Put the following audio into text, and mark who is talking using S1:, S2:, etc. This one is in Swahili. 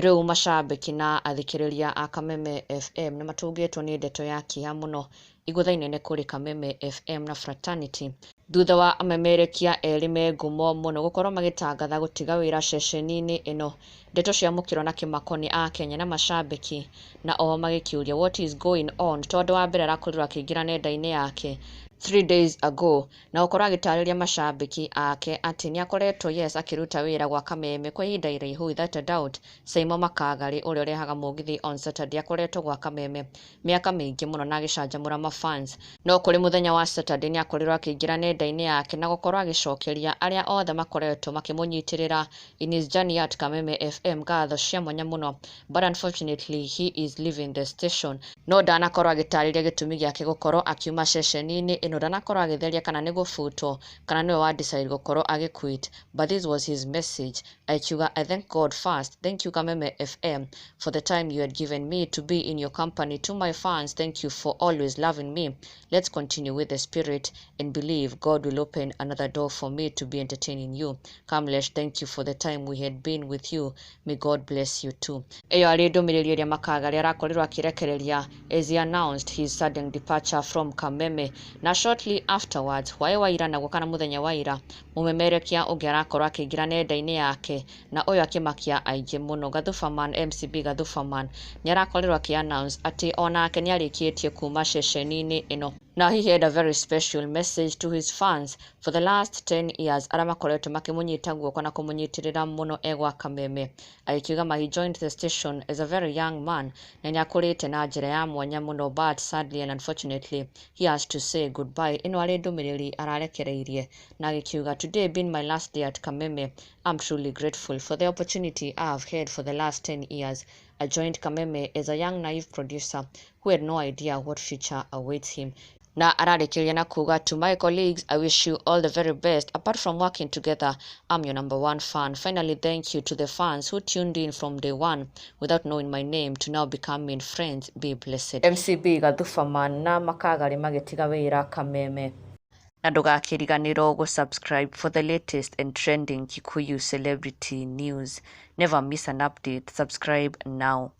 S1: Riu macambiki na athikiriria a Kameme FM nĩ matũngĩtwo nĩ ndeto ya kĩeha mũno igũthainĩ kũrĩ Kameme FM na Fraternity thutha wa Amemerekia erĩ me ngumo mũno gũkorwo magĩtangatha gũtiga wĩra ceceni-inĩ ĩno. Ndeto cia mũkĩro na kĩmako nĩ a Kenya na macambiki na oho magĩkĩũria what is going on, tondũ wa mbere arakorirwo akĩingĩra nenda-inĩ yake 3 days ago na gũkorwo agĩtarĩria macambiki ake atĩ nĩ akoretwo akĩruta wĩra gwa Kameme kwa ihinda iraihu without a doubt. Saimo Makagari ũrĩa ũrehaga mũgithi on Saturday akoretwo gwa Kameme mĩaka mĩingĩ mũno na agĩcanjamũra mafans, no kũrĩ mũthenya wa Saturday nĩ akorirwo akĩingĩra nenda-inĩ yake na gũkorwo agĩcokeria arĩa othe makoretwo makĩmũnyitĩrĩra in his journey at Kameme FM ngatho cia mwanya mũno, but unfortunately he is leaving the station. No ndanakorwo agĩtarĩria gĩtũmi gĩake gũkorwo akiuma ceceni-inĩ ĩno, ndanakorwo agĩtheria kana nĩ gũbutwo kana nĩwe wa decide gũkorwo agĩquit, but this was his message. Akiuga, I thank God first, thank you Kameme FM for the time you had given me to be in your company. To my fans, thank you for always loving me. Let's continue with the spirit and believe God will open another door for me to be entertaining you. Kamlesh, thank you for the time we had been with you. May God bless you too. Eyo arĩ ndũmĩrĩri ĩrĩa Makagari arakorirwo akĩrekereria as he announced his sudden departure from Kameme. Na shortly afterwards, Wira na gũkana mũthenya wa ira, Amemerekia ũngĩ arakorwo akĩingĩra nenda-inĩ yake na ũyũ akĩmakia aingĩ mũno. Gatû MCB Gatû nĩ arakorirwo akĩ-announce atĩ onake nĩ arĩkĩtie kuma ceceni-inĩ ĩno. Now he had a very special message to his fans for the last 10 years arĩa makoretwo makĩmũnyita guoko na kũmũnyitĩrĩra mũno egwa Kameme. Akiuga he joined the station as a very young man na nĩ akũrĩte na njĩra ya mwanya mũno, but sadly and unfortunately he has to say goodbye. Ĩno arĩ ndũmĩrĩri ararekereirie na agĩkiuga, today being my last day at Kameme, I'm truly grateful for the opportunity I've had for the last 10 years. I joined Kameme as a young naive producer who had no idea what future awaits him. Na ararĩkĩria na kuga, to my colleagues, I wish you all the very best. Apart from working together, I'm your #1 fan. Finally, thank you to the fans who tuned in from day one without knowing my name to now becoming friends. Be blessed. MCB Gatû na Makagari magĩtiga wĩra Kameme. Na ndũgakĩriganĩrwo gũsubscribe for the latest and trending Kikuyu celebrity news. Never miss an update. Subscribe now.